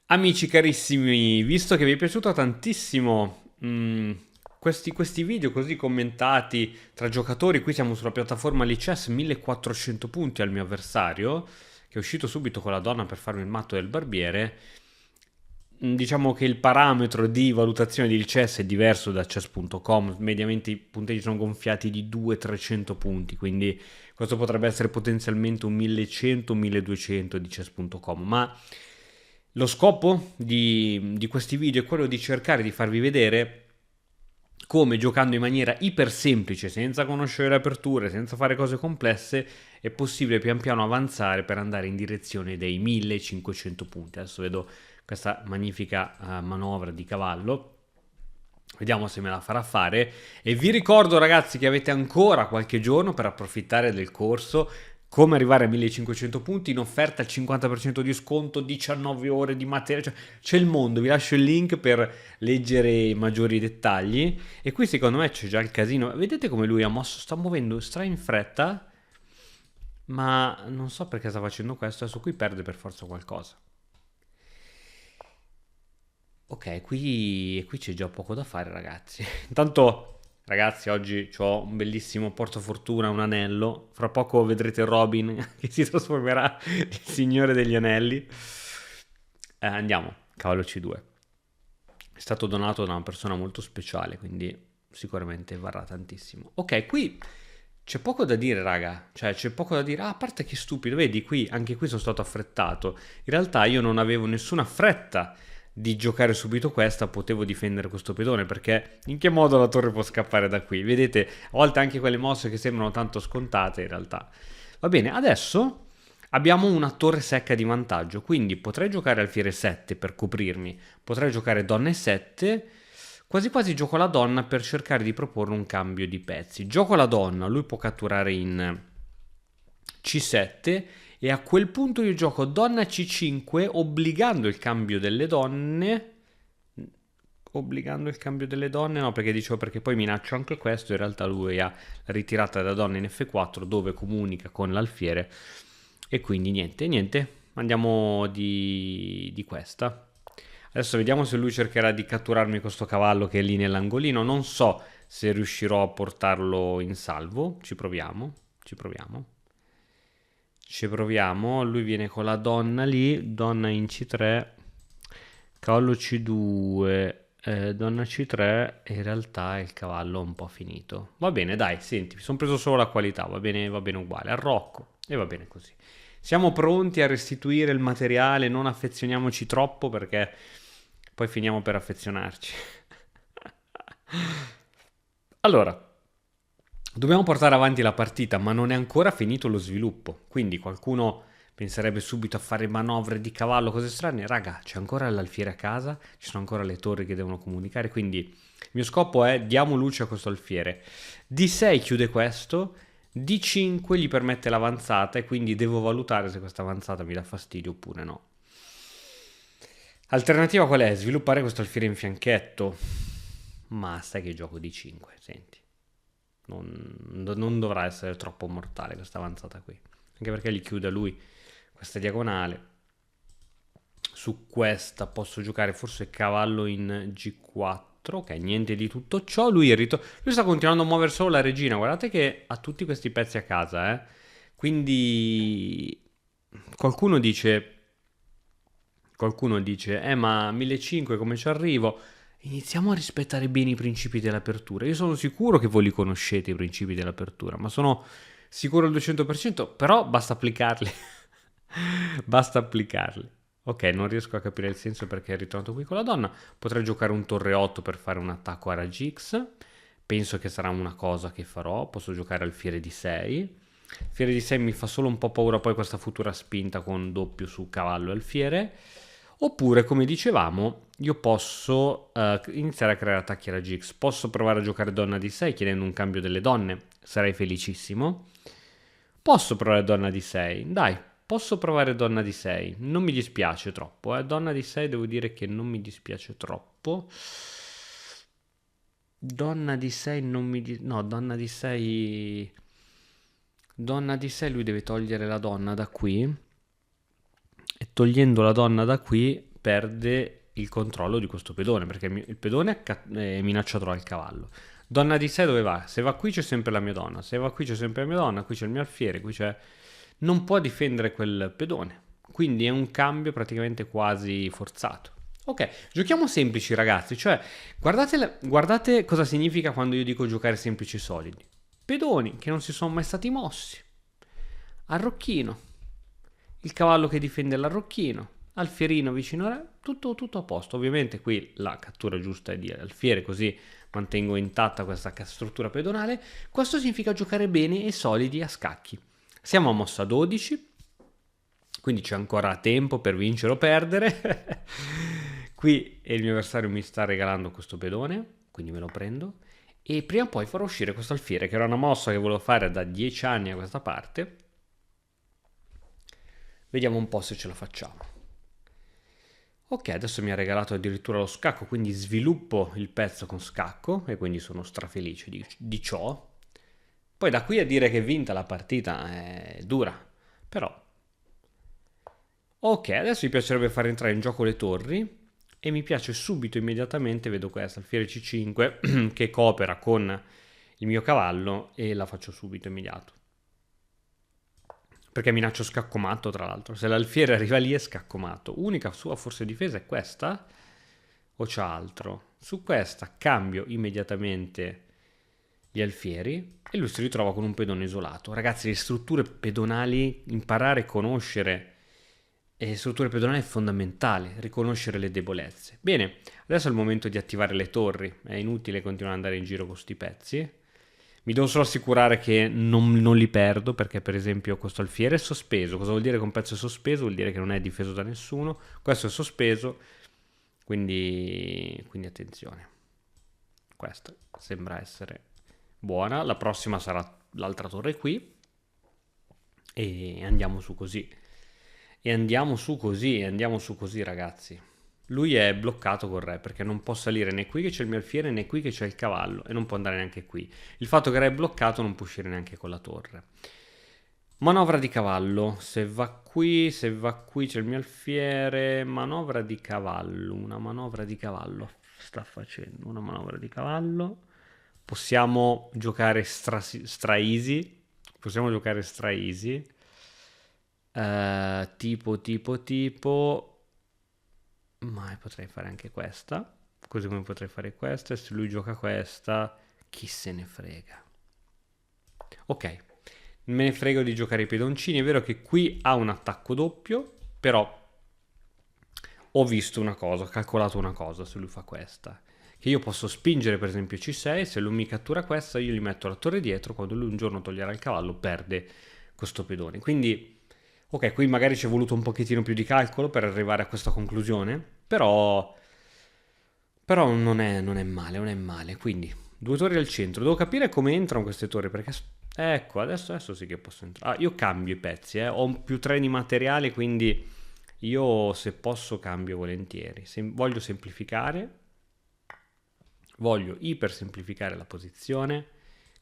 Amici carissimi, visto che vi è piaciuto tantissimo questi video così commentati tra giocatori, qui siamo sulla piattaforma Lichess, 1400 punti al mio avversario, che è uscito subito con la donna per farmi il matto del barbiere. Diciamo che il parametro di valutazione di Lichess è diverso da chess.com, mediamente i punteggi sono gonfiati di 200-300 punti, quindi questo potrebbe essere potenzialmente un 1100-1200 di chess.com, ma lo scopo di questi video è quello di cercare di farvi vedere come giocando in maniera iper semplice, senza conoscere le aperture, senza fare cose complesse, è possibile pian piano avanzare per andare in direzione dei 1500 punti. Adesso vedo questa magnifica manovra di cavallo. Vediamo se me la farà fare. E vi ricordo, ragazzi, che avete ancora qualche giorno per approfittare del corso come arrivare a 1500 punti in offerta al 50% di sconto, 19 ore di materiale, cioè c'è il mondo. Vi lascio il link per leggere i maggiori dettagli. E qui secondo me c'è già il casino. Vedete come lui ha mosso, sta muovendo stra in fretta, ma non so perché sta facendo questo. Adesso qui perde per forza qualcosa. Ok, qui c'è già poco da fare, ragazzi. Intanto, ragazzi, oggi ho un bellissimo portafortuna, un anello. Fra poco vedrete Robin che si trasformerà nel Signore degli Anelli. Andiamo, cavallo C2. È stato donato da una persona molto speciale, quindi sicuramente varrà tantissimo. Ok, qui c'è poco da dire, raga. Cioè, c'è poco da dire. Ah, a parte che stupido, vedi, qui, anche qui sono stato affrettato. In realtà io non avevo nessuna fretta di giocare subito questa, potevo difendere questo pedone, perché in che modo la torre può scappare da qui? Vedete, a volte anche quelle mosse che sembrano tanto scontate, in realtà. Va bene, adesso abbiamo una torre secca di vantaggio, quindi potrei giocare alfiere 7 per coprirmi, potrei giocare donna e7, quasi quasi gioco la donna per cercare di proporre un cambio di pezzi. Gioco la donna, lui può catturare in C7 e a quel punto io gioco donna C5 obbligando il cambio delle donne. Obbligando il cambio delle donne, no, perché dicevo perché poi minaccio anche questo. In realtà lui ha la ritirata da donna in F4 dove comunica con l'alfiere. E quindi niente, andiamo di questa. Adesso vediamo se lui cercherà di catturarmi questo cavallo che è lì nell'angolino. Non so se riuscirò a portarlo in salvo. Ci proviamo, ci proviamo. Ci proviamo. Lui viene con la donna lì. Donna in C3. Cavallo C2. Donna C3. E in realtà il cavallo è un po' finito. Va bene, dai, senti, mi sono preso solo la qualità. Va bene uguale. Arrocco. E va bene così. Siamo pronti a restituire il materiale. Non affezioniamoci troppo perché poi finiamo per affezionarci. Allora, dobbiamo portare avanti la partita, ma non è ancora finito lo sviluppo. Quindi qualcuno penserebbe subito a fare manovre di cavallo, cose strane. Raga, c'è ancora l'alfiere a casa, ci sono ancora le torri che devono comunicare. Quindi il mio scopo è diamo luce a questo alfiere. D6 chiude questo, D5 gli permette l'avanzata e quindi devo valutare se questa avanzata mi dà fastidio oppure no. Alternativa qual è? Sviluppare questo alfiere in fianchetto. Ma sai che gioco D5, senti. Non dovrà essere troppo mortale questa avanzata qui. Anche perché gli chiude a lui questa diagonale. Su questa posso giocare forse cavallo in G4. Ok, niente di tutto ciò. Lui sta continuando a muovere solo la regina. Guardate che ha tutti questi pezzi a casa, eh. Quindi qualcuno dice, ma 1500 come ci arrivo? Iniziamo a rispettare bene i principi dell'apertura. Io sono sicuro che voi li conoscete i principi dell'apertura, ma sono sicuro al 200%, però basta applicarli. Basta applicarli. Ok, non riesco a capire il senso perché è ritornato qui con la donna. Potrei giocare un torre 8 per fare un attacco a raggi X. Penso che sarà una cosa che farò. Posso giocare alfiere di 6. Alfiere di 6 mi fa solo un po' paura poi questa futura spinta con doppio su cavallo e alfiere. Oppure, come dicevamo, io posso iniziare a creare attacchi a raggi X. Posso provare a giocare donna di 6 chiedendo un cambio delle donne. Sarei felicissimo. Posso provare donna di 6. Dai, posso provare donna di 6. Non mi dispiace troppo. Donna di 6 devo dire che non mi dispiace troppo. Donna di 6 non mi... No, donna di 6... Donna di 6 lui deve togliere la donna da qui. E togliendo la donna da qui perde il controllo di questo pedone, perché il pedone è minacciato dal cavallo. Donna di 6 dove va? Se va qui c'è sempre la mia donna, se va qui c'è sempre la mia donna, qui c'è il mio alfiere, qui c'è... Non può difendere quel pedone, quindi è un cambio praticamente quasi forzato. Ok, giochiamo semplici ragazzi, cioè guardate cosa significa quando io dico giocare semplici solidi. Pedoni che non si sono mai stati mossi, arrocchino, il cavallo che difende l'arrocchino, alfierino vicino a re, tutto a posto. Ovviamente qui la cattura giusta è di alfiere, così mantengo intatta questa struttura pedonale. Questo significa giocare bene e solidi a scacchi. Siamo a mossa 12, quindi c'è ancora tempo per vincere o perdere. Qui il mio avversario mi sta regalando questo pedone, quindi me lo prendo. E prima o poi farò uscire questo alfiere, che era una mossa che volevo fare da 10 anni a questa parte. Vediamo un po' se ce la facciamo. Ok, adesso mi ha regalato addirittura lo scacco, quindi sviluppo il pezzo con scacco e quindi sono strafelice di ciò. Poi da qui a dire che è vinta la partita è dura, però... Ok, adesso mi piacerebbe far entrare in gioco le torri e mi piace subito, immediatamente, vedo questa, alfiere C5 che coopera con il mio cavallo e la faccio subito, immediato. Perché minaccio scaccomatto, tra l'altro. Se l'alfiere arriva lì è scaccomatto. Unica sua forse difesa è questa? O c'è altro? Su questa cambio immediatamente gli alfieri e lui si ritrova con un pedone isolato. Ragazzi, le strutture pedonali, imparare a conoscere le strutture pedonali è fondamentale, riconoscere le debolezze. Bene, adesso è il momento di attivare le torri. È inutile continuare ad andare in giro con questi pezzi. Mi devo solo assicurare che non li perdo, perché per esempio questo alfiere è sospeso. Cosa vuol dire che un pezzo è sospeso? Vuol dire che non è difeso da nessuno. Questo è sospeso, quindi attenzione. Questa sembra essere buona. La prossima sarà l'altra torre qui. E andiamo su così. Andiamo su così ragazzi. Lui è bloccato col re perché non può salire né qui che c'è il mio alfiere né qui che c'è il cavallo e non può andare neanche qui. Il fatto che il re è bloccato non può uscire neanche con la torre. Manovra di cavallo. Se va qui c'è il mio alfiere. Manovra di cavallo. Una manovra di cavallo. Sta facendo una manovra di cavallo. Possiamo giocare stra easy. Possiamo giocare stra easy. Tipo. Ma potrei fare anche questa. Così come potrei fare questa. E se lui gioca questa, chi se ne frega. Ok. Me ne frego di giocare i pedoncini. È vero che qui ha un attacco doppio. Però ho visto una cosa. Ho calcolato una cosa se lui fa questa. Che io posso spingere per esempio C6. Se lui mi cattura questa, io gli metto la torre dietro. Quando lui un giorno toglierà il cavallo, perde questo pedone. Quindi... Ok, qui magari ci è voluto un pochettino più di calcolo per arrivare a questa conclusione, però non è male. Quindi, 2 torri al centro. Devo capire come entrano queste torri, perché... Ecco, adesso sì che posso entrare. Ah, io cambio i pezzi, ho più 3 di materiale, quindi io se posso cambio volentieri. Voglio semplificare, voglio ipersemplificare la posizione,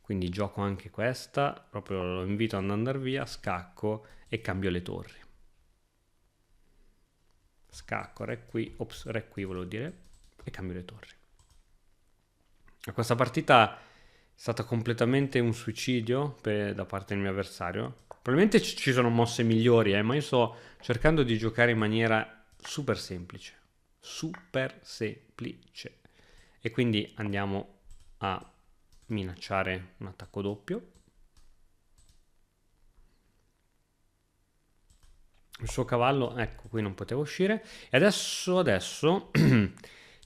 quindi gioco anche questa, proprio lo invito ad andare via, scacco e cambio le torri. Scacco, re qui volevo dire, e cambio le torri. Questa partita è stata completamente un suicidio da parte del mio avversario. Probabilmente ci sono mosse migliori, ma io sto cercando di giocare in maniera super semplice. E quindi andiamo a minacciare un attacco doppio. Il suo cavallo, ecco, qui non poteva uscire. E adesso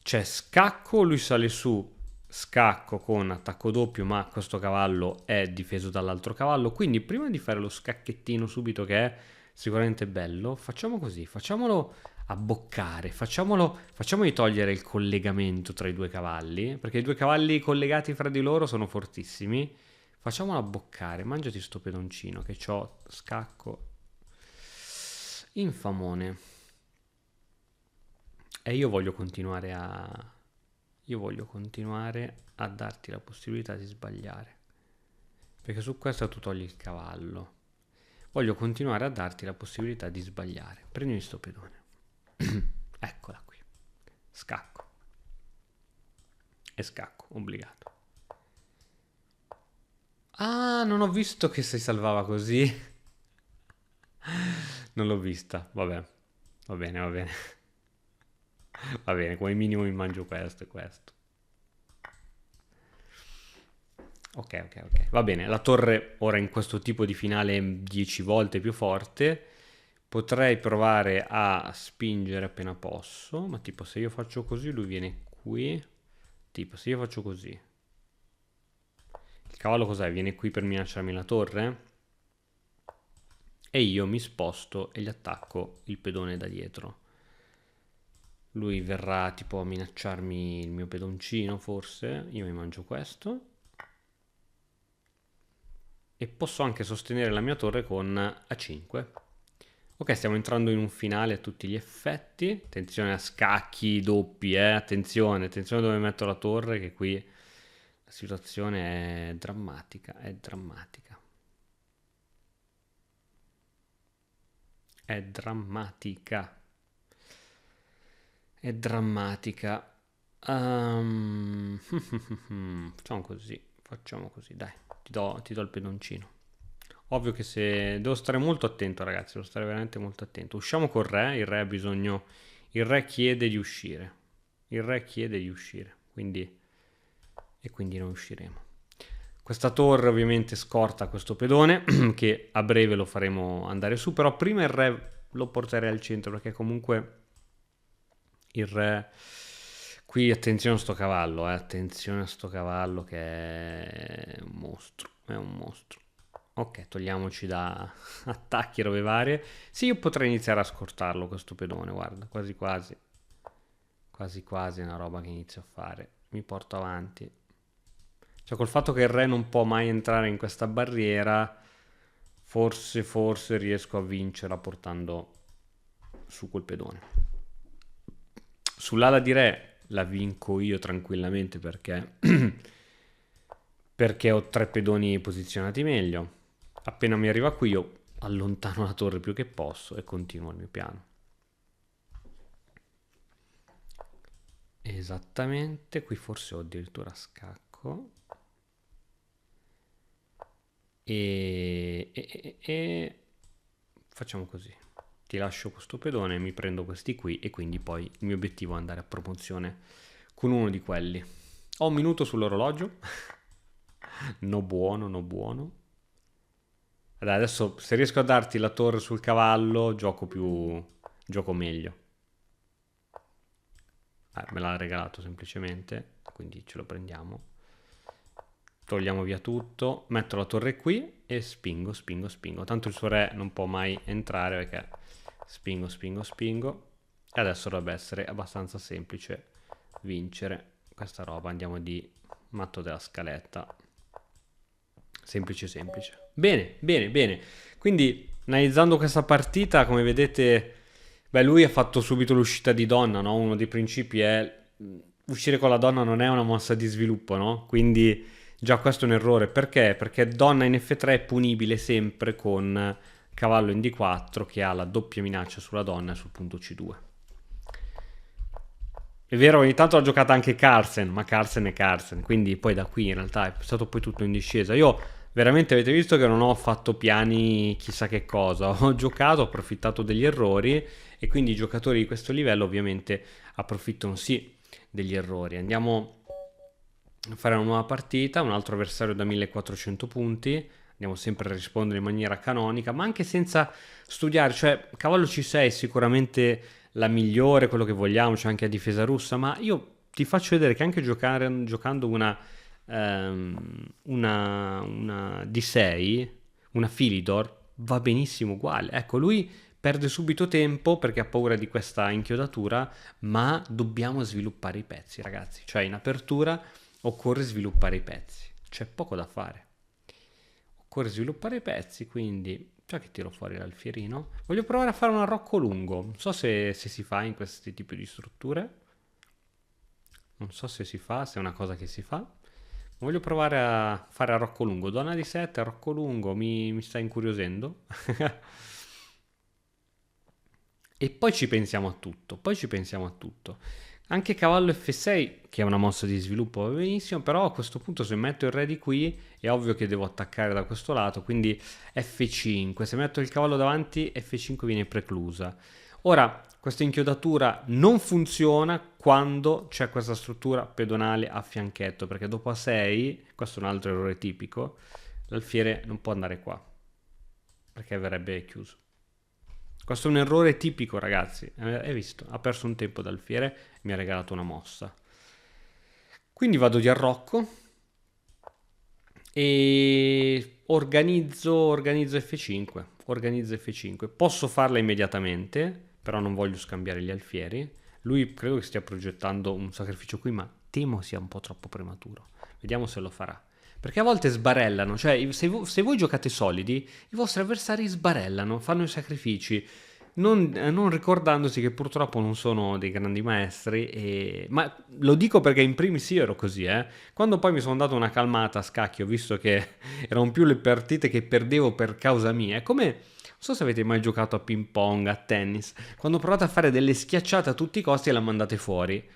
c'è scacco, lui sale su, scacco con attacco doppio, ma questo cavallo è difeso dall'altro cavallo. Quindi prima di fare lo scacchettino subito, che è sicuramente bello, facciamo così, facciamolo abboccare, facciamogli togliere il collegamento tra i due cavalli, perché i due cavalli collegati fra di loro sono fortissimi. Facciamolo abboccare, mangiati sto pedoncino che c'ho, scacco. Infamone. E io voglio continuare a darti la possibilità di sbagliare. Perché su questo tu togli il cavallo. Voglio continuare a darti la possibilità di sbagliare. Prendi sto pedone. Eccola. scacco. E scacco, obbligato. Ah, non ho visto che si salvava così. Non l'ho vista, vabbè. Va bene, va bene. Va bene, come minimo mi mangio questo e questo. Ok, ok, ok. Va bene, la torre ora in questo tipo di finale è 10 volte più forte. Potrei provare a spingere appena posso, ma tipo se io faccio così lui viene qui. Tipo se io faccio così. Il cavallo cos'è? Viene qui per minacciarmi la torre? E io mi sposto e gli attacco il pedone da dietro. Lui verrà tipo a minacciarmi il mio pedoncino forse. Io mi mangio questo. E posso anche sostenere la mia torre con A5. Ok, stiamo entrando in un finale a tutti gli effetti. Attenzione a scacchi doppi, attenzione, attenzione dove metto la torre, che qui la situazione è drammatica, è drammatica. È drammatica. È drammatica. Facciamo così, dai, ti do il pedoncino. Ovvio che se devo stare molto attento, ragazzi, devo stare veramente molto attento. Usciamo col re, il re ha bisogno, il re chiede di uscire. Il re chiede di uscire, quindi e quindi noi usciremo. Questa torre ovviamente scorta questo pedone che a breve lo faremo andare su, però prima il re lo porterei al centro perché comunque il re qui attenzione a sto cavallo, attenzione a sto cavallo che è un mostro, è un mostro. Ok, togliamoci da attacchi e robe varie. Sì, io potrei iniziare a scortarlo questo pedone, guarda, quasi quasi. Quasi quasi è una roba che inizio a fare. Mi porto avanti. Cioè col fatto che il re non può mai entrare in questa barriera, forse riesco a vincerla portando su quel pedone. Sull'ala di re la vinco io tranquillamente perché perché ho 3 pedoni posizionati meglio. Appena mi arriva qui io allontano la torre più che posso e continuo il mio piano. Esattamente, qui forse ho addirittura scacco. E facciamo così. Ti lascio questo pedone, mi prendo questi qui e quindi poi il mio obiettivo è andare a promozione con uno di quelli. Ho un minuto sull'orologio. No buono, no buono. Dai, adesso se riesco a darti la torre sul cavallo, gioco meglio. Me l'ha regalato semplicemente, quindi ce lo prendiamo. Togliamo via tutto, metto la torre qui e spingo. Tanto il suo re non può mai entrare perché spingo. E adesso dovrebbe essere abbastanza semplice vincere questa roba. Andiamo di matto della scaletta. Semplice. Bene. Quindi, analizzando questa partita, come vedete, beh, lui ha fatto subito l'uscita di donna, no? Uno dei principi è uscire con la donna non è una mossa di sviluppo, no? Quindi già questo è un errore. Perché? Perché donna in F3 è punibile sempre con cavallo in D4 che ha la doppia minaccia sulla donna e sul punto C2. È vero, ogni tanto l'ha giocata anche Carlsen, ma Carlsen è Carlsen, quindi poi da qui in realtà è stato poi tutto in discesa. Io veramente avete visto che non ho fatto piani chissà che cosa, ho giocato, ho approfittato degli errori e quindi i giocatori di questo livello ovviamente approfittano sì degli errori. Andiamo a fare una nuova partita, un altro avversario da 1400 punti, andiamo sempre a rispondere in maniera canonica, ma anche senza studiare, cioè cavallo C6 sicuramente la migliore, quello che vogliamo, c'è anche a difesa russa, ma io ti faccio vedere che anche giocando una D6, una Philidor, va benissimo uguale. Ecco, lui perde subito tempo perché ha paura di questa inchiodatura, ma dobbiamo sviluppare i pezzi, ragazzi. Cioè in apertura occorre sviluppare i pezzi, c'è poco da fare. Occorre sviluppare i pezzi, quindi già che tiro fuori l'alfierino, voglio provare a fare un arrocco lungo. Non so se si fa in questi tipi di strutture. Non so se si fa, se è una cosa che si fa. Voglio provare a fare arrocco lungo. Donna di 7, arrocco lungo, mi sta incuriosendo. E poi ci pensiamo a tutto. Anche cavallo F6, che è una mossa di sviluppo, va benissimo, però a questo punto se metto il re di qui è ovvio che devo attaccare da questo lato, quindi F5. Se metto il cavallo davanti, F5 viene preclusa. Ora, questa inchiodatura non funziona quando c'è questa struttura pedonale a fianchetto, perché dopo A6, questo è un altro errore tipico, l'alfiere non può andare qua, perché verrebbe chiuso. Questo è un errore tipico, ragazzi. Hai visto? Ha perso un tempo d'alfiere e mi ha regalato una mossa. Quindi vado di arrocco e organizzo F5. Organizzo F5. Posso farla immediatamente, però non voglio scambiare gli alfieri. Lui credo che stia progettando un sacrificio qui, ma temo sia un po' troppo prematuro. Vediamo se lo farà. Perché a volte sbarellano, cioè se voi giocate solidi, i vostri avversari sbarellano, fanno i sacrifici, non ricordandosi che purtroppo non sono dei grandi maestri. Ma lo dico perché in primis io ero così, eh. Quando poi mi sono dato una calmata a scacchi, ho visto che erano più le partite che perdevo per causa mia. È come, non so se avete mai giocato a ping pong, a tennis, quando provate a fare delle schiacciate a tutti i costi e la mandate fuori.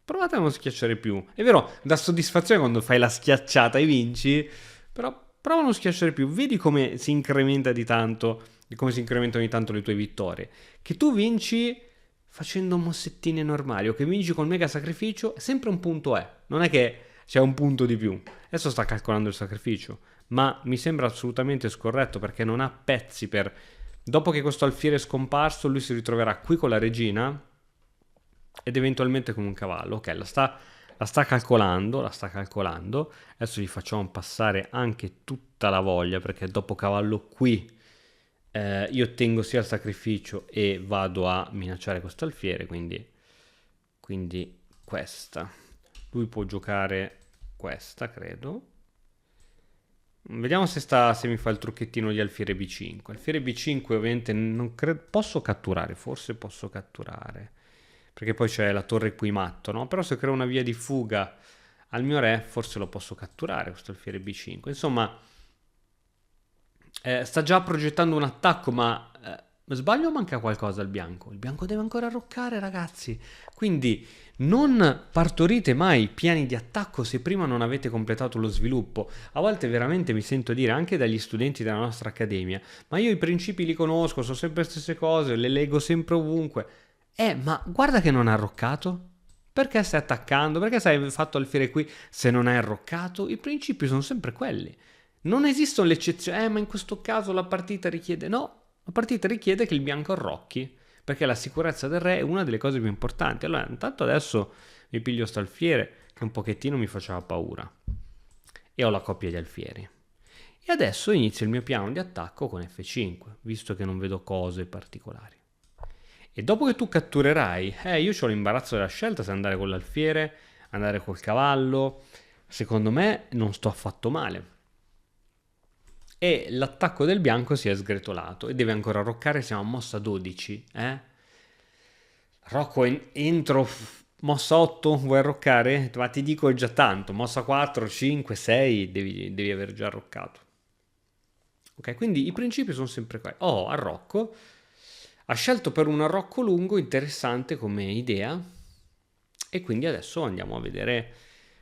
Provate a non schiacciare più. È vero, dà soddisfazione quando fai la schiacciata e vinci, però prova a non schiacciare più. Vedi come si incrementa di tanto, di come si incrementano di tanto le tue vittorie. Che tu vinci facendo mossettine normali o che vinci col mega sacrificio, sempre un punto è. Non è che c'è un punto di più. Adesso sta calcolando il sacrificio, ma mi sembra assolutamente scorretto perché non ha pezzi per... Dopo che questo alfiere è scomparso, lui si ritroverà qui con la regina ed eventualmente con un cavallo. Ok, la sta calcolando. Adesso gli facciamo passare anche tutta la voglia perché dopo cavallo qui io ottengo sia il sacrificio e vado a minacciare questo alfiere, quindi questa. Lui può giocare questa, credo. Vediamo se mi fa il trucchettino di alfiere B5. Alfiere B5 ovviamente non credo... Posso catturare, forse posso catturare. Perché poi c'è la torre qui matto, no? Però se creo una via di fuga al mio re, forse lo posso catturare, questo alfiere B5. Insomma, sta già progettando un attacco, ma sbaglio o manca qualcosa al bianco? Il bianco deve ancora arroccare, ragazzi. Quindi non partorite mai piani di attacco se prima non avete completato lo sviluppo. A volte veramente mi sento dire, anche dagli studenti della nostra accademia, ma io i principi li conosco, so sempre le stesse cose, le leggo sempre ovunque. Ma guarda che non ha arroccato. Perché stai attaccando? Perché stai fatto alfiere qui se non hai arroccato? I principi sono sempre quelli. Non esistono le eccezioni. Ma in questo caso la partita richiede... No, la partita richiede che il bianco arrocchi. Perché la sicurezza del re è una delle cose più importanti. Allora, intanto adesso mi piglio sto alfiere che un pochettino mi faceva paura. E ho la coppia di alfieri. E adesso inizio il mio piano di attacco con F5, visto che non vedo cose particolari. E dopo che tu catturerai, io ho l'imbarazzo della scelta se andare con l'alfiere, andare col cavallo. Secondo me non sto affatto male. E l'attacco del bianco si è sgretolato e deve ancora arroccare, siamo a mossa 12. Rocco, entro mossa 8, vuoi arroccare? Ma ti dico è già tanto, mossa 4, 5, 6, devi aver già arroccato. Ok, quindi i principi sono sempre quelli. Oh, arrocco. Ha scelto per un arrocco lungo, interessante come idea, e quindi adesso andiamo a vedere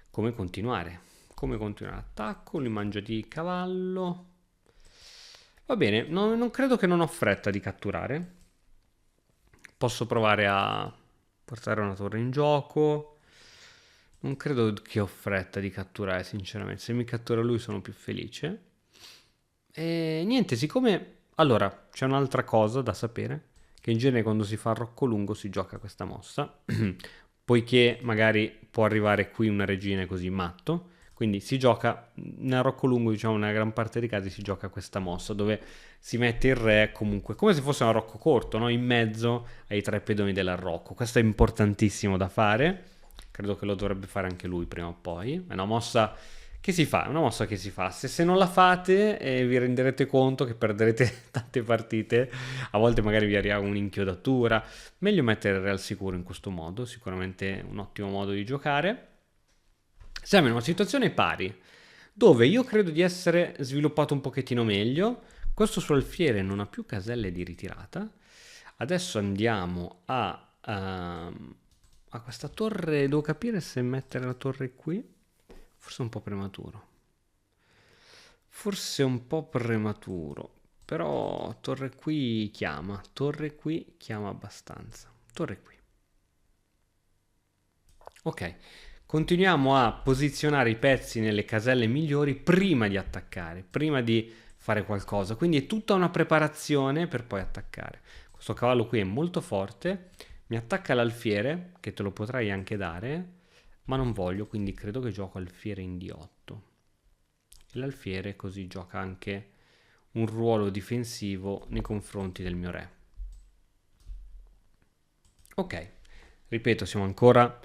come continuare. Come continuare l'attacco, lui mangia di cavallo. Va bene, non credo che non ho fretta di catturare. Posso provare a portare una torre in gioco. Non credo che ho fretta di catturare, sinceramente. Se mi cattura lui sono più felice. E niente, siccome... Allora, c'è un'altra cosa da sapere, che in genere quando si fa arrocco lungo si gioca questa mossa, poiché magari può arrivare qui una regina così matto, quindi si gioca, nel arrocco lungo diciamo nella gran parte dei casi si gioca questa mossa, dove si mette il re comunque, come se fosse un arrocco corto, no? In mezzo ai tre pedoni dell'arrocco. Questo è importantissimo da fare, credo che lo dovrebbe fare anche lui prima o poi, è una mossa... Che si fa? È una mossa che si fa. Se non la fate vi renderete conto che perderete tante partite. A volte magari vi arriva un'inchiodatura. Meglio mettere il re al sicuro in questo modo. Sicuramente un ottimo modo di giocare. Siamo in una situazione pari, dove io credo di essere sviluppato un pochettino meglio. Questo suo alfiere non ha più caselle di ritirata. Adesso andiamo a Ah, questa torre, devo capire se mettere la torre qui. Forse è un po' prematuro. Forse è un po' prematuro. Però torre qui chiama abbastanza. Torre qui. Ok, continuiamo a posizionare i pezzi nelle caselle migliori prima di attaccare, prima di fare qualcosa. Quindi è tutta una preparazione per poi attaccare. Questo cavallo qui è molto forte, mi attacca l'alfiere, che te lo potrai anche dare, ma non voglio, quindi credo che gioco alfiere in D8. E l'alfiere così gioca anche un ruolo difensivo nei confronti del mio re. Ok, ripeto, siamo ancora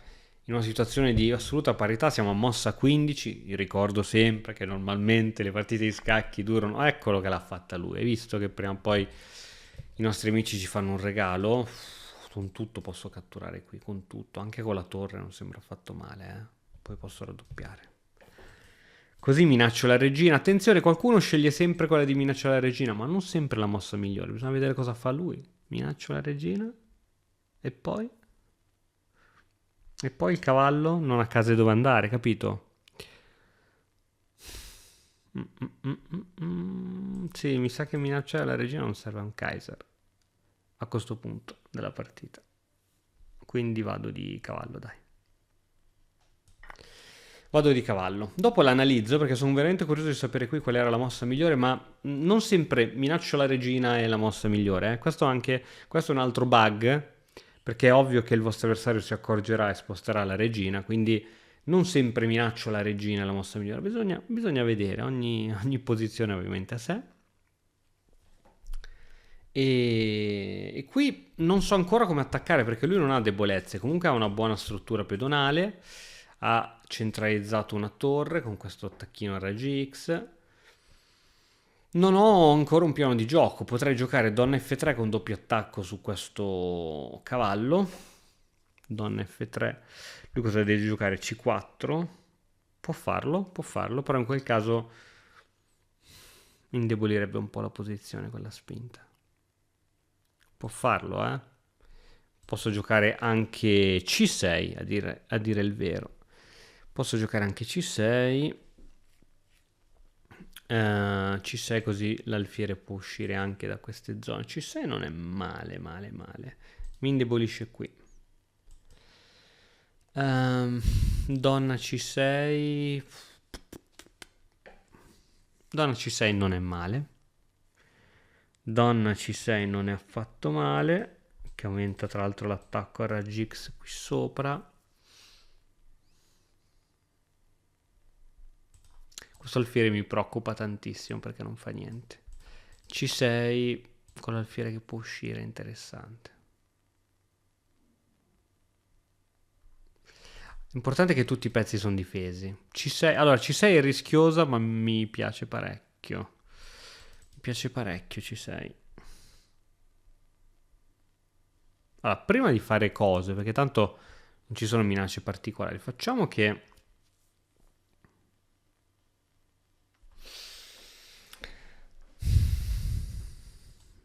in una situazione di assoluta parità, siamo a mossa 15, io ricordo sempre che normalmente le partite di scacchi durano, eccolo che l'ha fatta lui, hai visto che prima o poi i nostri amici ci fanno un regalo. Con tutto posso catturare qui, con tutto, anche con la torre non sembra affatto male, poi posso raddoppiare. Così minaccio la regina. Attenzione, qualcuno sceglie sempre quella di minacciare la regina, ma non sempre la mossa migliore. Bisogna vedere cosa fa lui. Minaccio la regina. E poi? E poi il cavallo non ha case dove andare, capito? Sì, mi sa che minacciare la regina non serve a un Kaiser a questo punto della partita. Quindi vado di cavallo, dai. Vado di cavallo. Dopo l'analizzo perché sono veramente curioso di sapere qui qual era la mossa migliore, ma non sempre minaccio la regina è la mossa migliore. Questo è un altro bug, perché è ovvio che il vostro avversario si accorgerà e sposterà la regina, quindi non sempre minaccio la regina è la mossa migliore. Bisogna vedere, ogni posizione ovviamente a sé. E qui non so ancora come attaccare perché lui non ha debolezze, comunque ha una buona struttura pedonale, ha centralizzato una torre con questo attacchino a raggi X. Non ho ancora un piano di gioco, potrei giocare donna F3 con doppio attacco su questo cavallo. Donna F3, lui cosa deve giocare? C4? Può farlo, però in quel caso indebolirebbe un po' la posizione con la spinta. Può farlo, eh? Posso giocare anche C6, a dire il vero. Posso giocare anche C6. C6 così l'alfiere può uscire anche da queste zone. C6 non è male, male, male. Mi indebolisce qui. Donna C6. Donna C6 non è male. Donna C6 non è affatto male. Che aumenta tra l'altro l'attacco a raggi X qui sopra. Questo alfiere mi preoccupa tantissimo perché non fa niente. C6 con l'alfiere che può uscire è interessante. L'importante è che tutti i pezzi sono difesi. C6, allora C6 è rischiosa ma mi piace parecchio. Mi piace parecchio C6. Allora, prima di fare cose, perché tanto non ci sono minacce particolari, facciamo che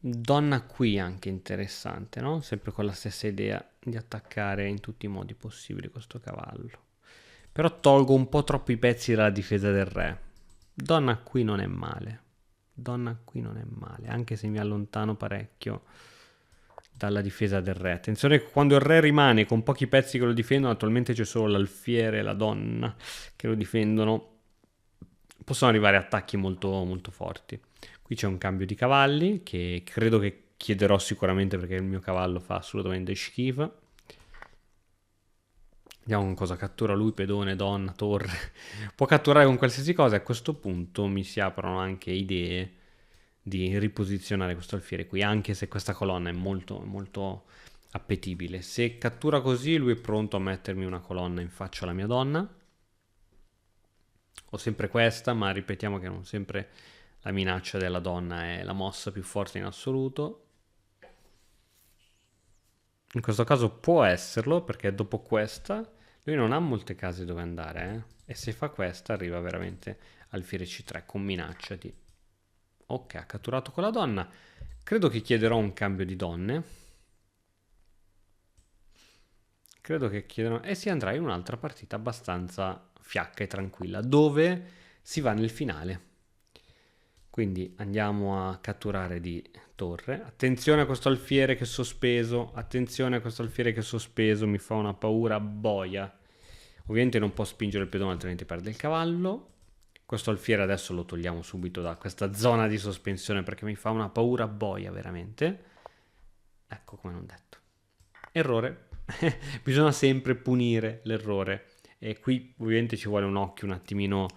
donna qui anche interessante, no? Sempre con la stessa idea di attaccare in tutti i modi possibili questo cavallo. Però tolgo un po' troppo i pezzi dalla difesa del re. Donna qui non è male. Donna qui non è male, anche se mi allontano parecchio dalla difesa del re. Attenzione che quando il re rimane con pochi pezzi che lo difendono, attualmente c'è solo l'alfiere e la donna che lo difendono. Possono arrivare attacchi molto, molto forti. Qui c'è un cambio di cavalli che credo che chiederò sicuramente perché il mio cavallo fa assolutamente schifo. Vediamo con cosa cattura lui, pedone, donna, torre. Può catturare con qualsiasi cosa e a questo punto mi si aprono anche idee di riposizionare questo alfiere qui, anche se questa colonna è molto, molto appetibile. Se cattura così lui è pronto a mettermi una colonna in faccia alla mia donna. Ho sempre questa, ma ripetiamo che non sempre la minaccia della donna è la mossa più forte in assoluto. In questo caso può esserlo, perché dopo questa lui non ha molte case dove andare, e se fa questa arriva veramente alfiere C3 con minaccia di... Ok, ha catturato con la donna. Credo che chiederò un cambio di donne. credo che chiedano... E si andrà in un'altra partita abbastanza fiacca e tranquilla, dove si va nel finale. Quindi andiamo a catturare di torre. Attenzione a questo alfiere che è sospeso. Attenzione a questo alfiere che è sospeso. Mi fa una paura boia. Ovviamente non può spingere il pedone, altrimenti perde il cavallo. Questo alfiere adesso lo togliamo subito da questa zona di sospensione perché mi fa una paura boia veramente. Ecco, come non detto. Errore. Bisogna sempre punire l'errore. E qui ovviamente ci vuole un occhio un attimino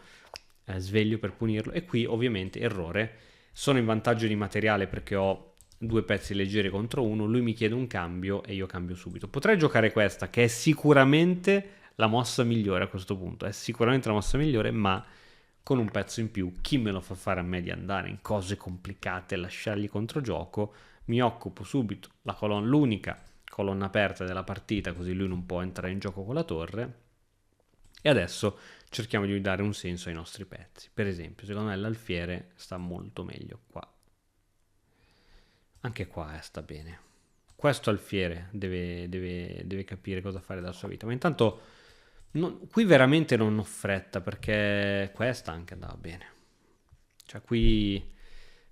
sveglio per punirlo. E qui ovviamente errore. Sono in vantaggio di materiale perché ho due pezzi leggeri contro uno. Lui mi chiede un cambio e io cambio subito. Potrei giocare questa, che è sicuramente la mossa migliore a questo punto. È sicuramente la mossa migliore, ma con un pezzo in più. Chi me lo fa fare a me di andare in cose complicate e lasciargli controgioco? Mi occupo subito l'unica colonna aperta della partita, così lui non può entrare in gioco con la torre. E adesso cerchiamo di dare un senso ai nostri pezzi. Per esempio, secondo me l'alfiere sta molto meglio qua. Anche qua sta bene. Questo alfiere deve capire cosa fare della sua vita. Ma intanto qui veramente non ho fretta perché questa anche andava bene. Cioè qui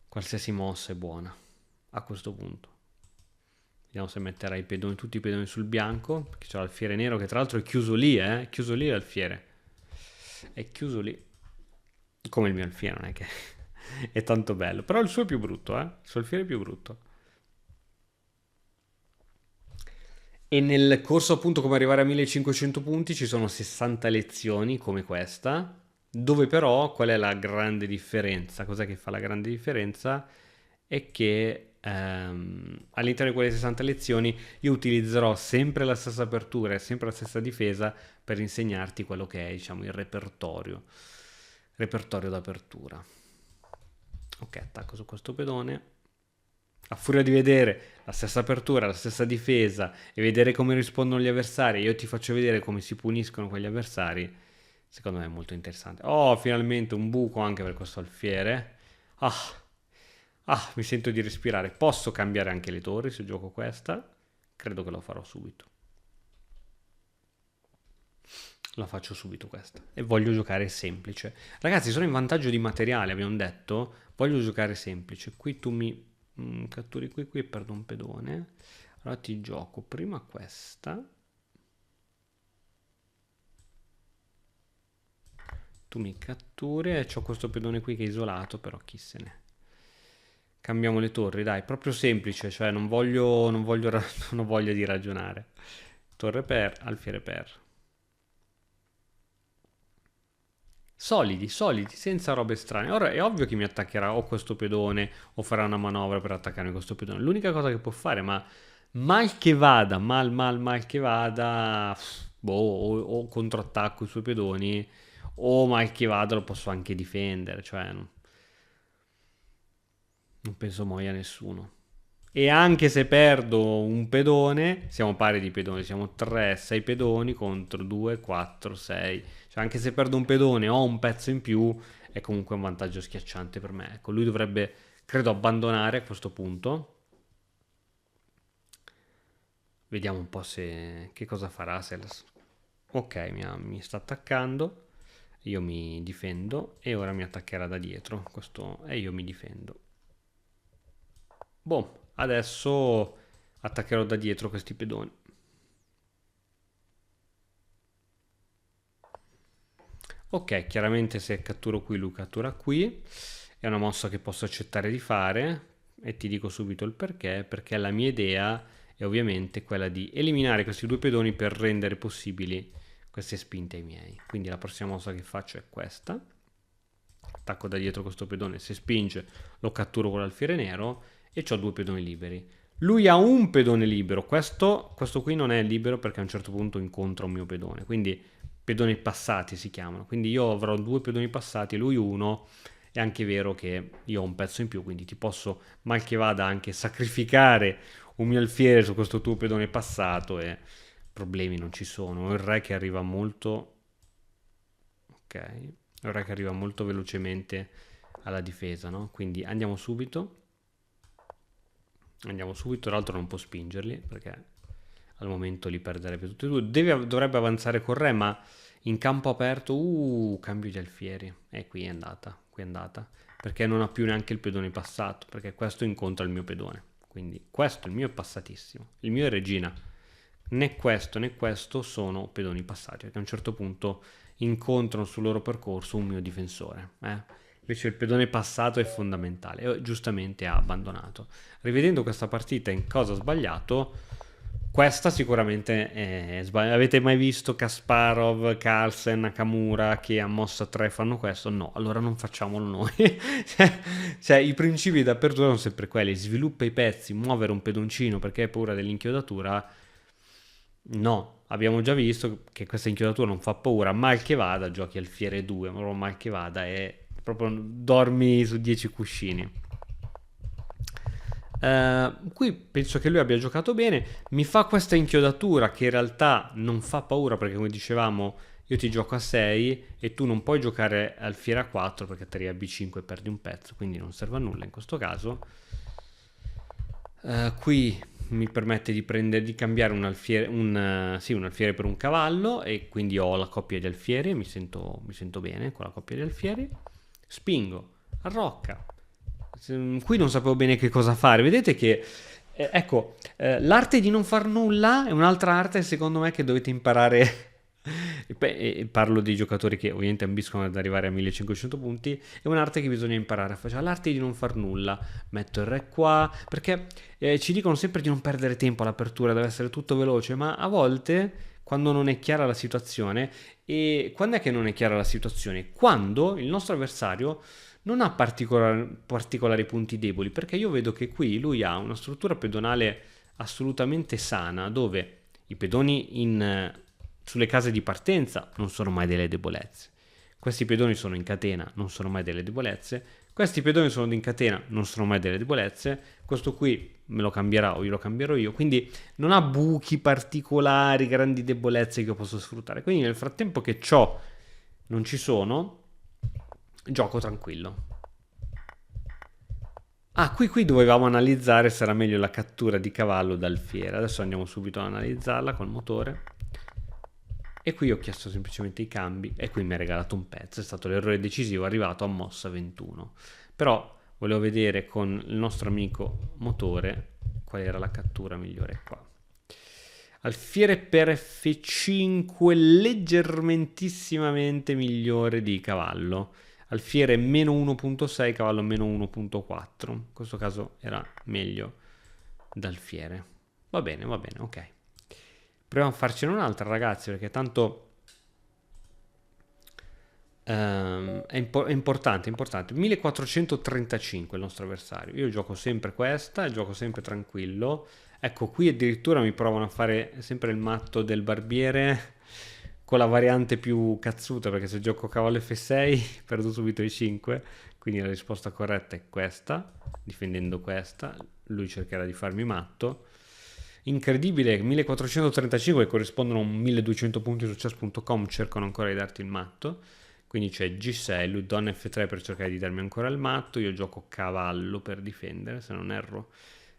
qualsiasi mossa è buona a questo punto. Vediamo se metterà i pedoni, tutti i pedoni sul bianco, perché c'è l'alfiere nero che tra l'altro è chiuso lì, chiuso lì l'alfiere. È chiuso lì. Come il mio alfiere, non è che è tanto bello. Però il suo è più brutto, Il suo alfiere è più brutto. E nel corso appunto come arrivare a 1500 punti ci sono 60 lezioni come questa, dove però qual è la grande differenza? Cos'è che fa la grande differenza? È che all'interno di quelle 60 lezioni io utilizzerò sempre la stessa apertura e sempre la stessa difesa per insegnarti quello che è, diciamo, il repertorio d'apertura. Ok, attacco su questo pedone. A furia di vedere la stessa apertura, la stessa difesa e vedere come rispondono gli avversari, io ti faccio vedere come si puniscono quegli avversari, secondo me è molto interessante. Oh, finalmente un buco anche per questo alfiere. Mi sento di respirare. Posso cambiare anche le torri se gioco questa? Credo che lo farò subito. La faccio subito questa. E voglio giocare semplice. Ragazzi, sono in vantaggio di materiale, abbiamo detto. Voglio giocare semplice. Qui tu mi catturi qui e perdo un pedone. Allora ti gioco prima questa. Tu mi catturi e c'ho questo pedone qui che è isolato, però chi se ne... Cambiamo le torri, dai, proprio semplice, cioè non ho voglia di ragionare. Torre per, alfiere per. Solidi, senza robe strane. Ora è ovvio che mi attaccherà o questo pedone o farà una manovra per attaccarmi questo pedone. L'unica cosa che può fare, ma mal che vada, mal che vada, boh, o controattacco i suoi pedoni, o mal che vada lo posso anche difendere, cioè non penso muoia nessuno. E anche se perdo un pedone, siamo pari di pedoni, siamo 3, 6 pedoni contro 2, 4, 6. Cioè anche se perdo un pedone o un pezzo in più, è comunque un vantaggio schiacciante per me. Ecco, lui dovrebbe, credo, abbandonare a questo punto. Vediamo un po' che cosa farà. Ok, mi sta attaccando. Io mi difendo e ora mi attaccherà da dietro. E io mi difendo. Boh, adesso attaccherò da dietro questi pedoni. Ok, chiaramente se catturo qui, lui cattura qui. È una mossa che posso accettare di fare e ti dico subito il perché la mia idea è ovviamente quella di eliminare questi due pedoni per rendere possibili queste spinte ai miei. Quindi la prossima mossa che faccio è questa. Attacco da dietro questo pedone, se spinge lo catturo con l'alfiere nero e ho due pedoni liberi. Lui ha un pedone libero, questo qui non è libero perché a un certo punto incontra un mio pedone, quindi pedoni passati si chiamano, quindi io avrò due pedoni passati e lui uno. È anche vero che io ho un pezzo in più, quindi ti posso mal che vada anche sacrificare un mio alfiere su questo tuo pedone passato e problemi non ci sono. Ho il re che arriva molto... Ok, il re che arriva molto velocemente alla difesa, no? Quindi andiamo subito. Tra l'altro non può spingerli perché al momento li perderebbe tutti e due. Dovrebbe avanzare con re, ma in campo aperto, cambio di alfieri. E qui è andata. Perché non ha più neanche il pedone passato, perché questo incontra il mio pedone. Quindi questo, il mio è passatissimo. Il mio è regina. Né questo sono pedoni passati, perché a un certo punto incontrano sul loro percorso un mio difensore. Invece il pedone passato è fondamentale e giustamente ha abbandonato. Rivedendo questa partita in cosa ho sbagliato, questa sicuramente è sbagliata. Avete mai visto Kasparov, Carlsen, Nakamura che a mossa 3 fanno questo? No, allora non facciamolo noi. Cioè, i principi d'apertura sono sempre quelli: sviluppa i pezzi, muovere un pedoncino perché hai paura dell'inchiodatura. No, abbiamo già visto che questa inchiodatura non fa paura, mal che vada giochi alfiere 2, ma mal che vada e proprio dormi su 10 cuscini. Qui penso che lui abbia giocato bene, mi fa questa inchiodatura che in realtà non fa paura perché come dicevamo io ti gioco a 6 e tu non puoi giocare alfiere a 4 perché ti arriva B5 e perdi un pezzo, quindi non serve a nulla in questo caso. Qui mi permette di cambiare un alfiere, un alfiere per un cavallo e quindi ho la coppia di alfieri, mi sento bene con la coppia di alfieri. Spingo, arrocca. Qui non sapevo bene che cosa fare. Vedete che, ecco, l'arte di non far nulla è un'altra arte secondo me che dovete imparare. E parlo di giocatori che ovviamente ambiscono ad arrivare a 1500 punti. È un'arte che bisogna imparare a fare, cioè l'arte di non far nulla. Metto il re qua perché ci dicono sempre di non perdere tempo all'apertura, deve essere tutto veloce, ma a volte quando non è chiara la situazione, e quando è che non è chiara la situazione? Quando il nostro avversario non ha particolari punti deboli, perché io vedo che qui lui ha una struttura pedonale assolutamente sana, dove i pedoni sulle case di partenza non sono mai delle debolezze. Questi pedoni sono in catena, non sono mai delle debolezze. Questi pedoni sono in catena, non sono mai delle debolezze. Questo qui me lo cambierà o io lo cambierò io. Quindi non ha buchi particolari, grandi debolezze che posso sfruttare. Quindi nel frattempo che ciò non ci sono, gioco tranquillo. Qui dovevamo analizzare se era meglio la cattura di cavallo dal fiere. Adesso andiamo subito ad analizzarla col motore. E qui ho chiesto semplicemente i cambi e qui mi ha regalato un pezzo. È stato l'errore decisivo, arrivato a mossa 21. Però volevo vedere con il nostro amico motore qual era la cattura migliore qua. Alfiere per F5 leggermentissimamente migliore di cavallo. Alfiere meno 1.6, cavallo meno 1.4. In questo caso era meglio d'alfiere. Va bene, ok. Proviamo a farcene un'altra, ragazzi, perché tanto è importante. 1435 il nostro avversario. Io gioco sempre questa e gioco sempre tranquillo. Ecco, qui addirittura mi provano a fare sempre il matto del barbiere con la variante più cazzuta, perché se gioco cavallo F6 perdo subito i 5, quindi la risposta corretta è questa, difendendo questa. Lui cercherà di farmi matto. Incredibile, 1435 corrispondono a 1200 punti su chess.com, cercano ancora di darti il matto. Quindi c'è G6, lui donna F3 per cercare di darmi ancora il matto, io gioco cavallo per difendere, se non erro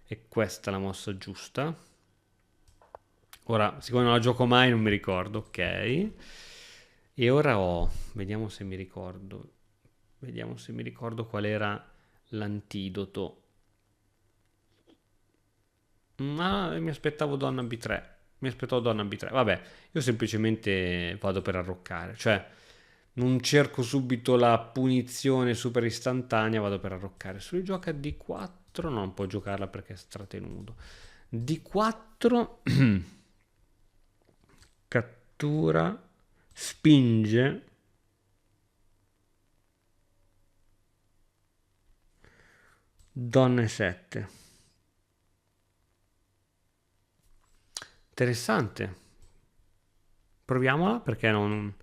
è questa la mossa giusta. Ora, siccome non la gioco mai non mi ricordo, ok. E ora vediamo se mi ricordo qual era l'antidoto. Mi aspettavo donna B3. Vabbè, io semplicemente vado per arroccare, cioè non cerco subito la punizione super istantanea, vado per arroccare. Se lui gioca D4 non può giocarla perché è stratenuto. D4 cattura, spinge, donna E7. Interessante. Proviamola perché non...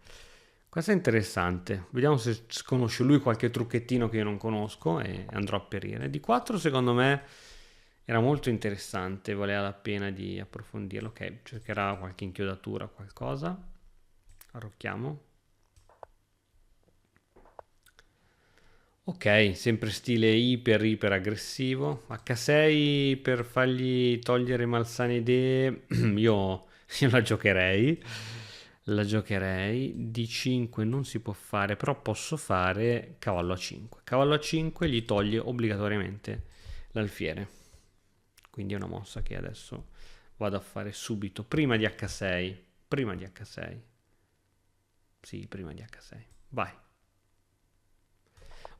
Questa è interessante. Vediamo se conosce lui qualche trucchettino che io non conosco e andrò a perire. D4 secondo me era molto interessante, valeva la pena di approfondirlo. Ok, cercherà qualche inchiodatura, qualcosa. Arrocchiamo. Ok, sempre stile iper aggressivo. H6 per fargli togliere malsane idee. Io la giocherei. La giocherei. D5 non si può fare, però posso fare cavallo A5. Cavallo A5 gli toglie obbligatoriamente l'alfiere. Quindi è una mossa che adesso vado a fare subito. Prima di H6. Prima di H6. Sì, prima di H6. Vai.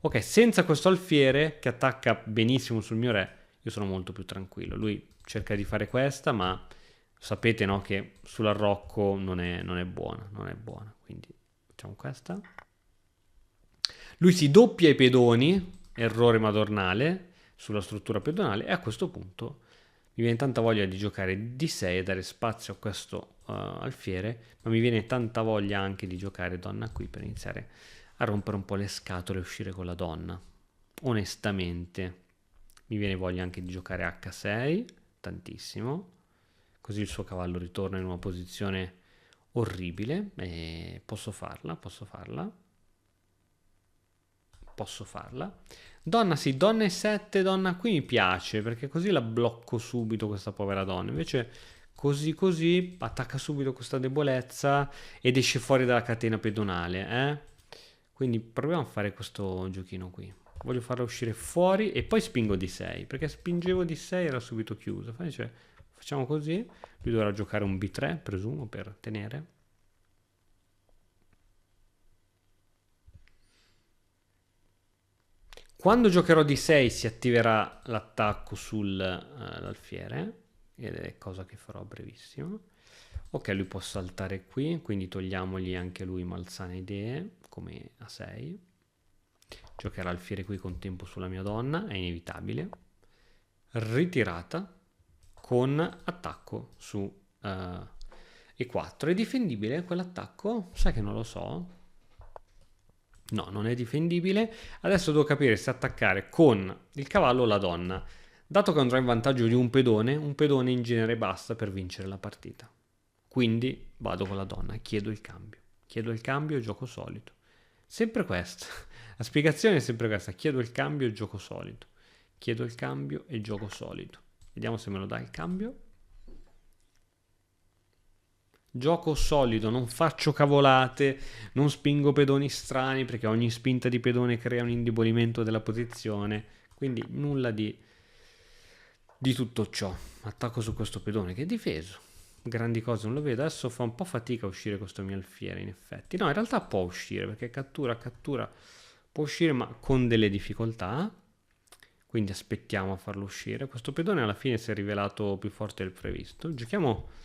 Ok, senza questo alfiere che attacca benissimo sul mio re, io sono molto più tranquillo. Lui cerca di fare questa, ma sapete, no, che sull'arrocco non è buona, non è buona. Quindi facciamo questa. Lui si doppia i pedoni, errore madornale, sulla struttura pedonale, e a questo punto mi viene tanta voglia di giocare D6 e dare spazio a questo alfiere, ma mi viene tanta voglia anche di giocare donna qui per iniziare a rompere un po' le scatole e uscire con la donna. Onestamente, mi viene voglia anche di giocare H6, tantissimo, così il suo cavallo ritorna in una posizione orribile e posso farla, posso farla. Posso farla. Donna sì, donna E7, donna qui mi piace perché così la blocco subito questa povera donna. Invece così attacca subito questa debolezza ed esce fuori dalla catena pedonale, Quindi proviamo a fare questo giochino qui. Voglio farla uscire fuori e poi spingo D6 perché spingevo D6 era subito chiuso. Cioè, facciamo così. Lui dovrà giocare un B3, presumo, per tenere. Quando giocherò D6 si attiverà l'attacco sull'alfiere, ed è cosa che farò a brevissimo. Ok, lui può saltare qui, quindi togliamogli anche lui malsane idee, come A6. Giocherà alfiere qui con tempo sulla mia donna, è inevitabile. Ritirata con attacco su E4. È difendibile quell'attacco? Sai che non lo so. No, non è difendibile. Adesso devo capire se attaccare con il cavallo o la donna. Dato che andrò in vantaggio di un pedone in genere basta per vincere la partita. Quindi vado con la donna e chiedo il cambio. Chiedo il cambio e gioco solido. Sempre questa. La spiegazione è sempre questa. Chiedo il cambio e gioco solido. Chiedo il cambio e gioco solido. Vediamo se me lo dà il cambio. Gioco solido, non faccio cavolate, non spingo pedoni strani perché ogni spinta di pedone crea un indebolimento della posizione, quindi nulla di tutto ciò. Attacco su questo pedone che è difeso, grandi cose non lo vedo, adesso fa un po' fatica a uscire questo mio alfiere in effetti. No, in realtà può uscire perché cattura può uscire ma con delle difficoltà, quindi aspettiamo a farlo uscire. Questo pedone alla fine si è rivelato più forte del previsto. Giochiamo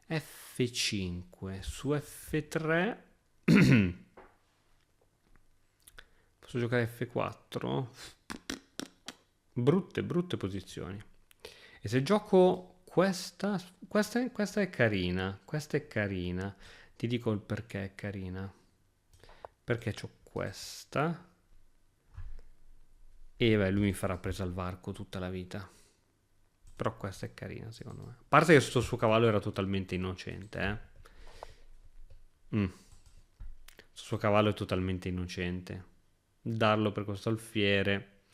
F5 su F3. Posso giocare F4? Brutte posizioni. E se gioco questa è carina. Questa è carina. Ti dico il perché è carina. Perché c'ho questa. E beh, lui mi farà presa al varco tutta la vita. Però questa è carina, secondo me. A parte che questo suo cavallo era totalmente innocente, Il suo cavallo è totalmente innocente. Darlo per questo alfiere.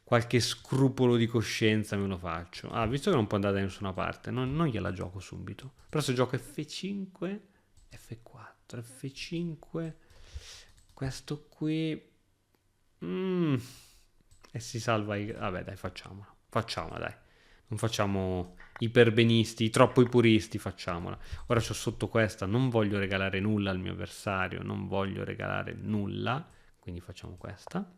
Qualche scrupolo di coscienza me lo faccio. Ah, visto che non può andare da nessuna parte, non gliela gioco subito. Però se gioco F5, F4, F5, questo qui... E si salva i... Vabbè, dai, facciamola. Facciamola, dai. Non facciamo i perbenisti, i troppo i puristi, facciamola. Ora c'ho sotto questa, non voglio regalare nulla al mio avversario, non voglio regalare nulla, quindi facciamo questa.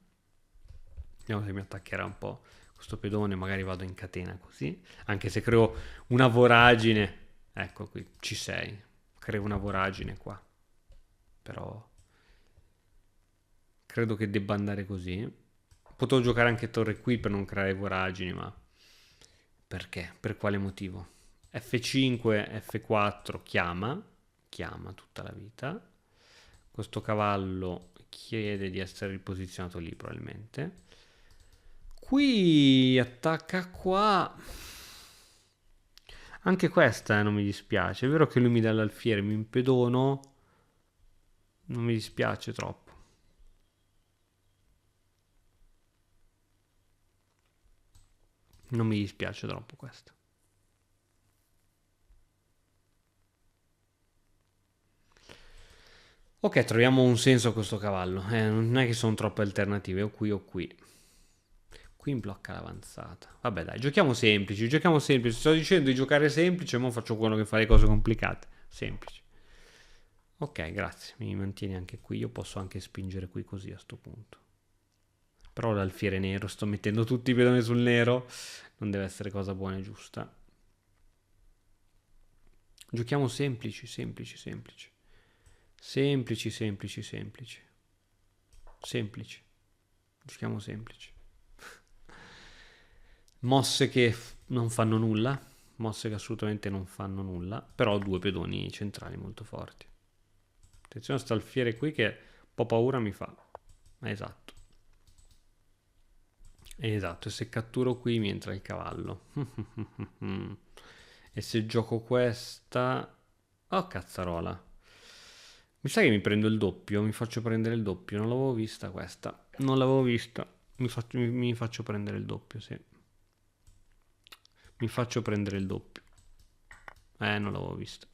Vediamo se mi attaccherà un po' questo pedone, magari vado in catena così, anche se creo una voragine. Ecco qui, C6, creo una voragine qua, però credo che debba andare così. Potevo giocare anche torre qui per non creare voragini, ma perché? Per quale motivo? F5, F4 chiama tutta la vita. Questo cavallo chiede di essere riposizionato lì probabilmente. Qui attacca qua. Anche questa non mi dispiace. È vero che lui mi dà l'alfiere, mi impedono. Non mi dispiace troppo. Non mi dispiace troppo questo. Ok, troviamo un senso a questo cavallo. Non è che sono troppe alternative, o qui o qui. Qui in blocca l'avanzata. Vabbè dai, giochiamo semplici, giochiamo semplici. Sto dicendo di giocare semplice, ma faccio quello che fa le cose complicate. Semplici. Ok, grazie, mi mantieni anche qui. Io posso anche spingere qui così a sto punto. Però l'alfiere nero, sto mettendo tutti i pedoni sul nero. Non deve essere cosa buona e giusta. Giochiamo semplici, semplici, semplici. Semplici, semplici, semplici. Semplici. Giochiamo semplici. Mosse che non fanno nulla. Mosse che assolutamente non fanno nulla. Però ho due pedoni centrali molto forti. Attenzione a sta alfiere qui che un po' paura mi fa. Esatto. Esatto, e se catturo qui mi entra il cavallo. E se gioco questa... Oh, cazzarola. Mi sa che mi prendo il doppio, mi faccio prendere il doppio. Non l'avevo vista questa. Non l'avevo vista. Mi faccio prendere il doppio, sì. Mi faccio prendere il doppio. Non l'avevo vista.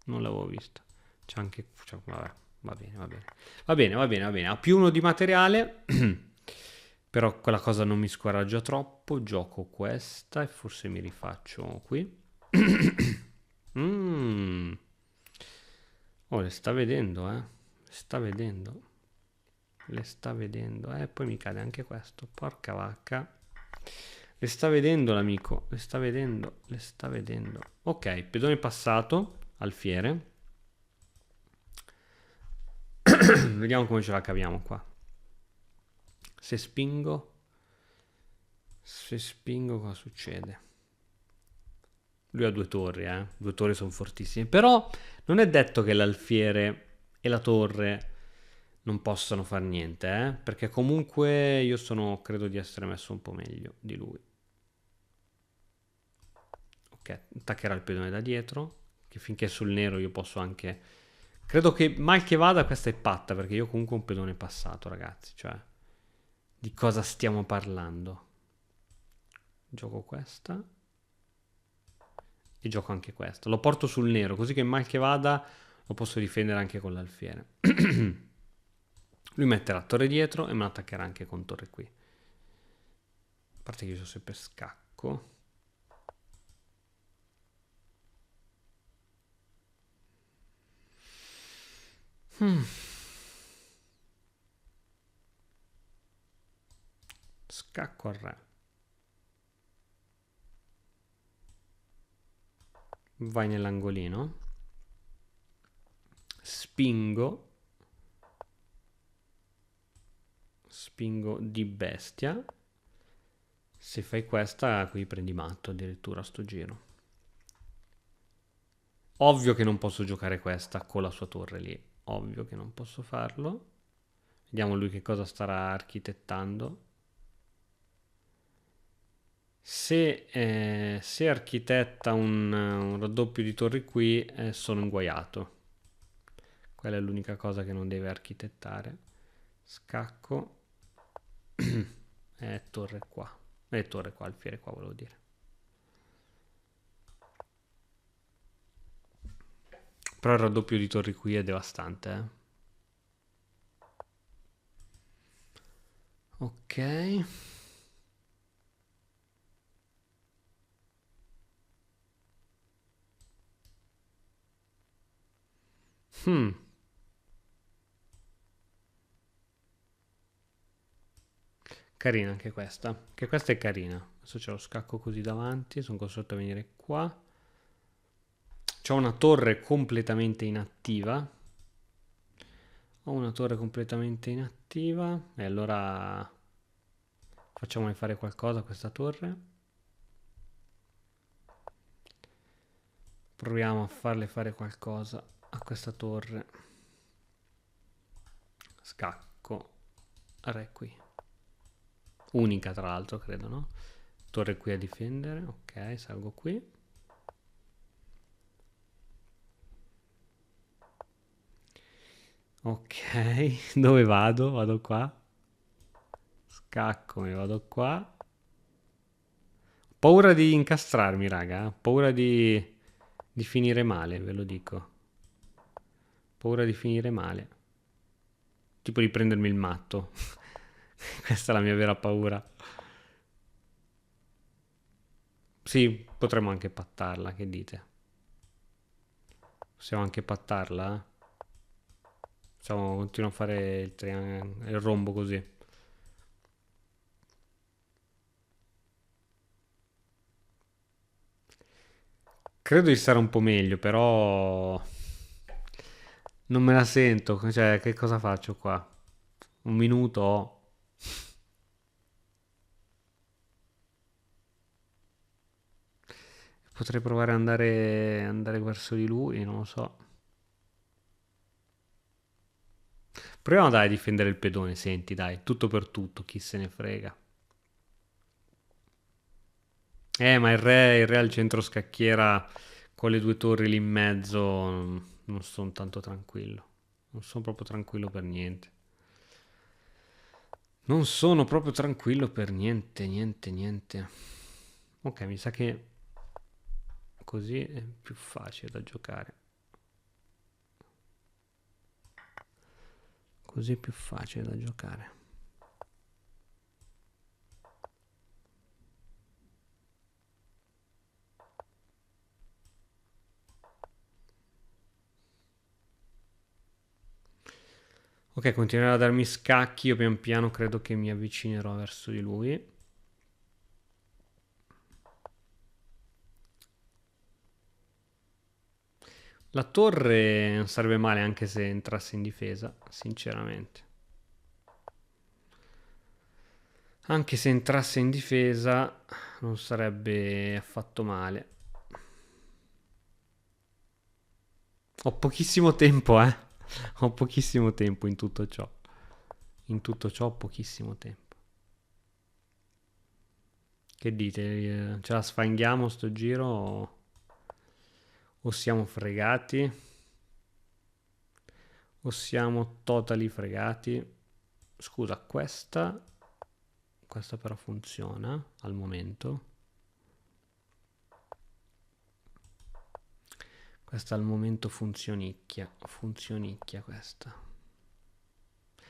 Non l'avevo vista. C'è anche... vabbè, va bene, va bene. Va bene, va bene, va bene. Ha più uno di materiale. Però quella cosa non mi scoraggia troppo. Gioco questa e forse mi rifaccio qui. Mm. Oh, le sta vedendo, eh. Le sta vedendo. Le sta vedendo. Poi mi cade anche questo. Porca vacca. Le sta vedendo l'amico. Le sta vedendo. Le sta vedendo. Ok, pedone passato. Alfiere. Vediamo come ce la caviamo qua. Se spingo. Se spingo cosa succede? Lui ha due torri, eh. Due torri sono fortissime. Però non è detto che l'alfiere e la torre non possano fare niente, eh. Perché comunque io credo di essere messo un po' meglio di lui. Ok, attaccherà il pedone da dietro. Che finché è sul nero io posso anche... Credo che mal che vada questa è patta, perché io comunque ho un pedone passato, ragazzi. Cioè, di cosa stiamo parlando? Gioco questa. E gioco anche questo. Lo porto sul nero, così che mal che vada lo posso difendere anche con l'alfiere. Lui metterà torre dietro e me lo attaccherà anche con torre qui. A parte che io so sempre scacco. Scacco al re. Vai nell'angolino. Spingo. Spingo di bestia. Se fai questa, qui prendi matto addirittura a sto giro. Ovvio che non posso giocare questa con la sua torre lì. Ovvio che non posso farlo. Vediamo lui che cosa starà architettando. Se architetta un raddoppio di torri qui, sono inguaiato. Quella è l'unica cosa che non deve architettare. Scacco. Torre qua. Torre qua, alfiere qua volevo dire. Però il raddoppio di torri qui è devastante, eh. Ok. Carina anche questa. Che questa è carina. Adesso c'è lo scacco così davanti. Sono costretto a venire qua. C'ho una torre completamente inattiva. Ho una torre completamente inattiva. E allora facciamone fare qualcosa a questa torre. Proviamo a farle fare qualcosa a questa torre. Scacco. Re qui. Unica tra l'altro, credo, no? Torre qui a difendere. Ok, salgo qui. Ok, dove vado? Vado qua. Scacco, mi vado qua. paura di incastrarmi, raga. Ho paura di finire male, ve lo dico. Paura di finire male. Tipo di prendermi il matto. Questa è la mia vera paura. Sì, potremmo anche pattarla, che dite? Possiamo anche pattarla? Possiamo continuare a fare il triangolo, il rombo così. Credo di stare un po' meglio, però non me la sento. Cioè, che cosa faccio qua? Un minuto ho. Potrei provare ad andare verso di lui, non lo so. Proviamo dai a difendere il pedone, senti, dai, tutto per tutto, chi se ne frega. Ma il re al centro scacchiera con le due torri lì in mezzo, non sono tanto tranquillo. Non sono proprio tranquillo per niente. Non sono proprio tranquillo per niente, niente, niente. Ok, mi sa che così è più facile da giocare. Così è più facile da giocare. Ok, continuerà a darmi scacchi. Io pian piano credo che mi avvicinerò verso di lui. La torre non sarebbe male anche se entrasse in difesa, sinceramente. Anche se entrasse in difesa non sarebbe affatto male. Ho pochissimo tempo, eh. Ho pochissimo tempo in tutto ciò. In tutto ciò ho pochissimo tempo. Che dite? Ce la sfanghiamo sto giro o siamo fregati? O siamo totally fregati? Scusa, questa però funziona al momento. Questa al momento funzionicchia. Funzionicchia questa.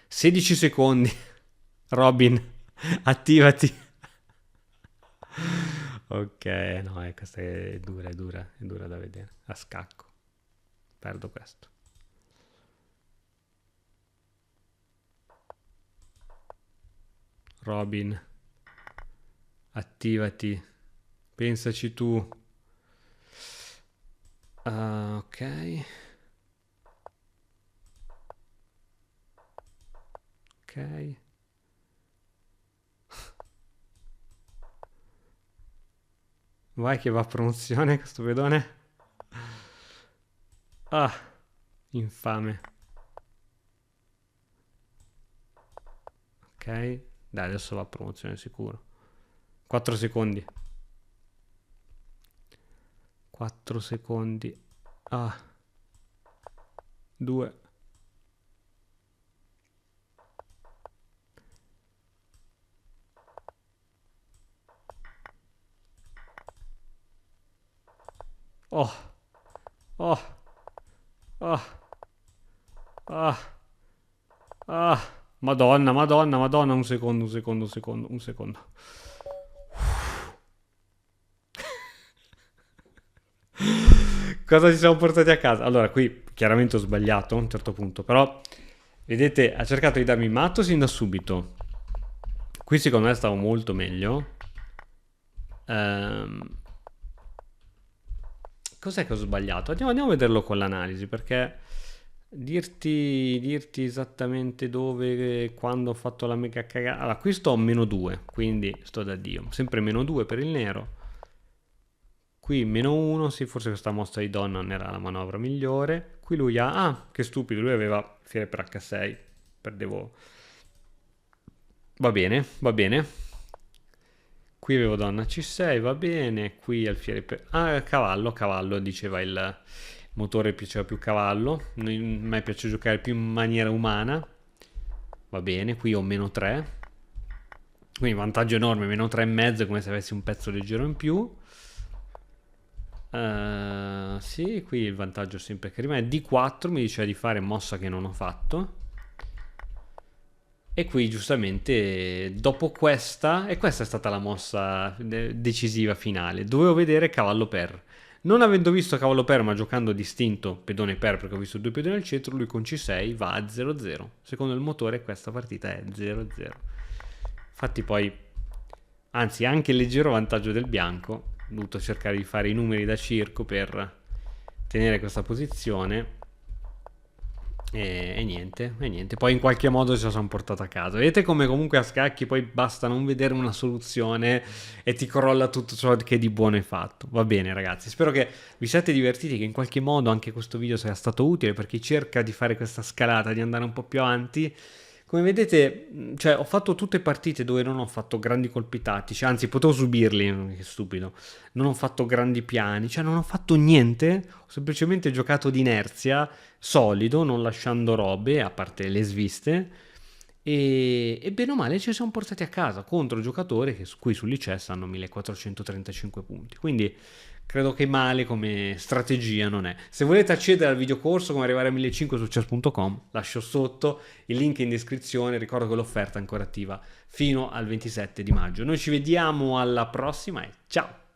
16 secondi. Robin, attivati. Ok, no, questa è dura, è dura da vedere. A scacco. Perdo questo. Robin, attivati. Pensaci tu. Ok. Ok. Vai che va a promozione questo pedone. Ah, infame. Ok. Dai, adesso va a promozione sicuro. 4 secondi. 4 secondi. Ah. 2. Oh. Oh. Ah. Ah. Ah. Madonna, madonna, madonna. Un secondo, un secondo, un secondo, un secondo. Cosa ci siamo portati a casa? Allora, qui chiaramente ho sbagliato a un certo punto, però vedete, ha cercato di darmi matto sin da subito. Qui secondo me stavo molto meglio. Cos'è che ho sbagliato? Andiamo a vederlo con l'analisi, perché dirti esattamente dove, e quando ho fatto la mega cagata. Allora, qui sto a meno 2, quindi sto da Dio. Sempre meno 2 per il nero. Qui meno 1, sì, forse questa mossa di donna non era la manovra migliore. Qui lui ha... Ah, che stupido, lui aveva fiere per H6. Perdevo... Va bene, va bene. Qui avevo donna C6, va bene. Qui alfiere per... Ah, cavallo, cavallo, diceva il motore, piaceva più cavallo. A me piace giocare più in maniera umana. Va bene, qui ho meno 3. Quindi vantaggio enorme, meno 3,5, come se avessi un pezzo leggero in più. Sì, qui il vantaggio sempre che rimane. D4 mi diceva di fare mossa che non ho fatto. E qui giustamente dopo questa, e questa è stata la mossa decisiva finale, dovevo vedere cavallo per. Non avendo visto cavallo per, ma giocando distinto pedone per, perché ho visto due pedoni al centro, lui con C6 va a 0-0. Secondo il motore questa partita è 0-0. Infatti poi, anzi anche il leggero vantaggio del bianco, ho dovuto cercare di fare i numeri da circo per tenere questa posizione. E niente, e niente. Poi in qualche modo ce la sono portata a casa. Vedete come comunque a scacchi poi basta non vedere una soluzione e ti crolla tutto ciò che di buono hai fatto. Va bene ragazzi, spero che vi siate divertiti, che in qualche modo anche questo video sia stato utile per chi cerca di fare questa scalata, di andare un po' più avanti. Come vedete, cioè, ho fatto tutte partite dove non ho fatto grandi colpi tattici, anzi potevo subirli, che stupido. Non ho fatto grandi piani, cioè non ho fatto niente, ho semplicemente giocato di inerzia, solido, non lasciando robe, a parte le sviste, e bene o male ci siamo portati a casa contro giocatori che qui sull'ICES hanno 1435 punti. Quindi credo che male come strategia non è. Se volete accedere al videocorso come arrivare a 1500 su chess.com, lascio sotto il link in descrizione. Ricordo che l'offerta è ancora attiva fino al 27 di maggio. Noi ci vediamo alla prossima e ciao!